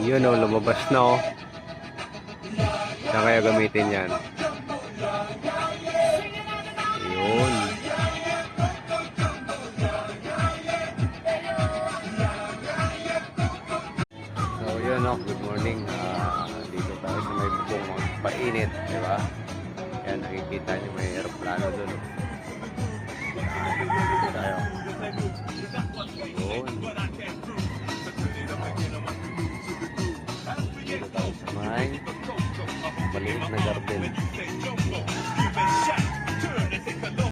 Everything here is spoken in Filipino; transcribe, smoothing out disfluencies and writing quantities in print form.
Yun o, lumabas na o. Saan kaya gamitin yan? Yun. So yun o, good morning. Dito tayo sa may bubong magpainit, di ba? Yan, nakikita nyo may aeroplano dun. Dito tayo. Yun. Dito tayo sa may maliit na garden.